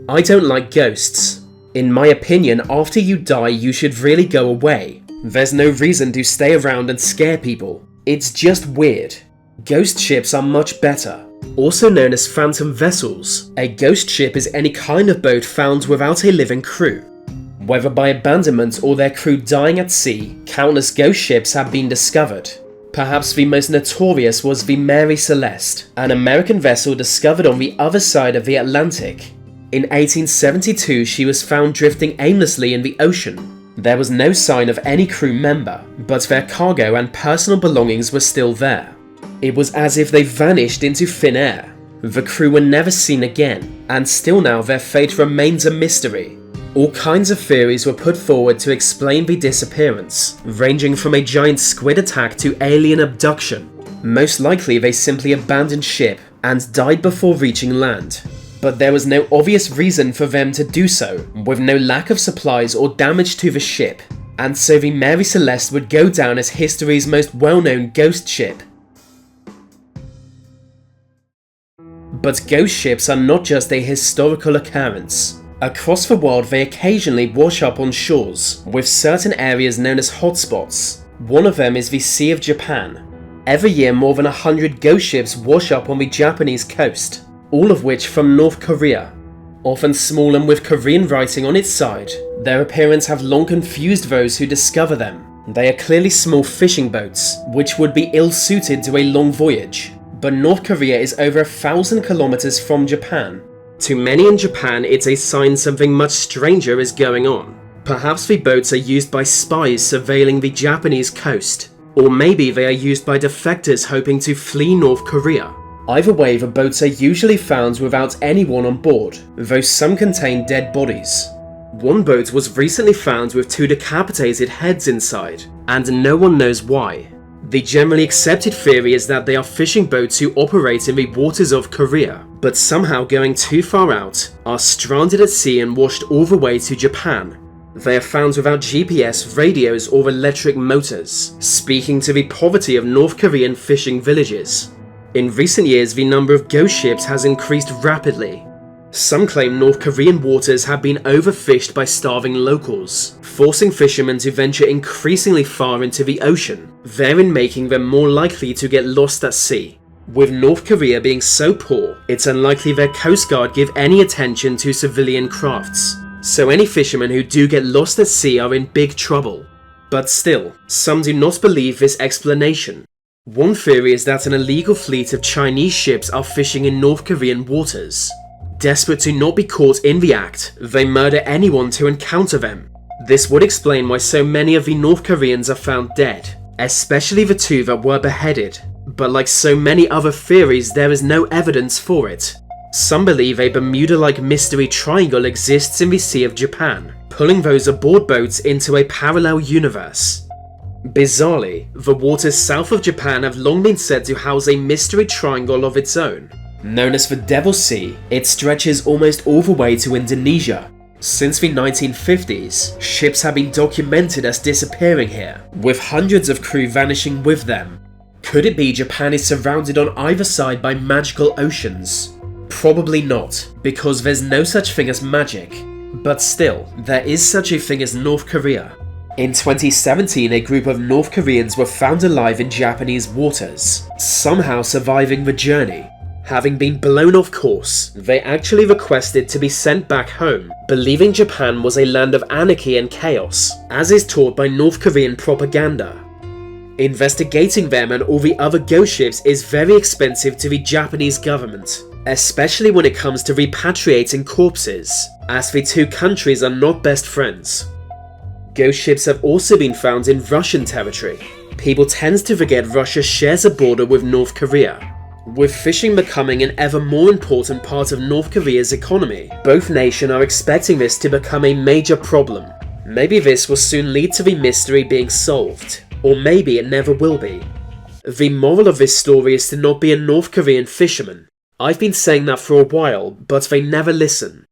I don't like ghosts. In my opinion, after you die, you should really go away. There's no reason to stay around and scare people. It's just weird. Ghost ships are much better. Also known as phantom vessels, a ghost ship is any kind of boat found without a living crew. Whether by abandonment or their crew dying at sea, countless ghost ships have been discovered. Perhaps the most notorious was the Mary Celeste, an American vessel discovered on the other side of the Atlantic. In 1872, she was found drifting aimlessly in the ocean. There was no sign of any crew member, but their cargo and personal belongings were still there. It was as if they vanished into thin air. The crew were never seen again, and still now their fate remains a mystery. All kinds of theories were put forward to explain the disappearance, ranging from a giant squid attack to alien abduction. Most likely they simply abandoned ship and died before reaching land. But there was no obvious reason for them to do so, with no lack of supplies or damage to the ship, and so the Mary Celeste would go down as history's most well-known ghost ship. But ghost ships are not just a historical occurrence. Across the world they occasionally wash up on shores, with certain areas known as hotspots. One of them is the Sea of Japan. Every year more than 100 ghost ships wash up on the Japanese coast, all of which from North Korea. Often small and with Korean writing on its side, their appearance have long confused those who discover them. They are clearly small fishing boats, which would be ill-suited to a long voyage. But North Korea is over 1,000 kilometers from Japan. To many in Japan, it's a sign something much stranger is going on. Perhaps the boats are used by spies surveilling the Japanese coast, or maybe they are used by defectors hoping to flee North Korea. Either way, the boats are usually found without anyone on board, though some contain dead bodies. One boat was recently found with 2 decapitated heads inside, and no one knows why. The generally accepted theory is that they are fishing boats who operate in the waters of Korea, but somehow going too far out, are stranded at sea and washed all the way to Japan. They are found without GPS, radios or electric motors, speaking to the poverty of North Korean fishing villages. In recent years, the number of ghost ships has increased rapidly. Some claim North Korean waters have been overfished by starving locals, forcing fishermen to venture increasingly far into the ocean, therein making them more likely to get lost at sea. With North Korea being so poor, it's unlikely their Coast Guard give any attention to civilian crafts, so any fishermen who do get lost at sea are in big trouble. But still, some do not believe this explanation. One theory is that an illegal fleet of Chinese ships are fishing in North Korean waters. Desperate to not be caught in the act, they murder anyone to encounter them. This would explain why so many of the North Koreans are found dead, especially the 2 that were beheaded. But like so many other theories, there is no evidence for it. Some believe a Bermuda-like mystery triangle exists in the Sea of Japan, pulling those aboard boats into a parallel universe. Bizarrely, the waters south of Japan have long been said to house a mystery triangle of its own. Known as the Devil's Sea, it stretches almost all the way to Indonesia. Since the 1950s, ships have been documented as disappearing here, with hundreds of crew vanishing with them. Could it be Japan is surrounded on either side by magical oceans? Probably not, because there's no such thing as magic. But still, there is such a thing as North Korea. In 2017, a group of North Koreans were found alive in Japanese waters, somehow surviving the journey. Having been blown off course, they actually requested to be sent back home, believing Japan was a land of anarchy and chaos, as is taught by North Korean propaganda. Investigating them and all the other ghost ships is very expensive to the Japanese government, especially when it comes to repatriating corpses, as the 2 countries are not best friends. Ghost ships have also been found in Russian territory. People tend to forget Russia shares a border with North Korea. With fishing becoming an ever more important part of North Korea's economy, both nations are expecting this to become a major problem. Maybe this will soon lead to the mystery being solved, or maybe it never will be. The moral of this story is to not be a North Korean fisherman. I've been saying that for a while, but they never listen.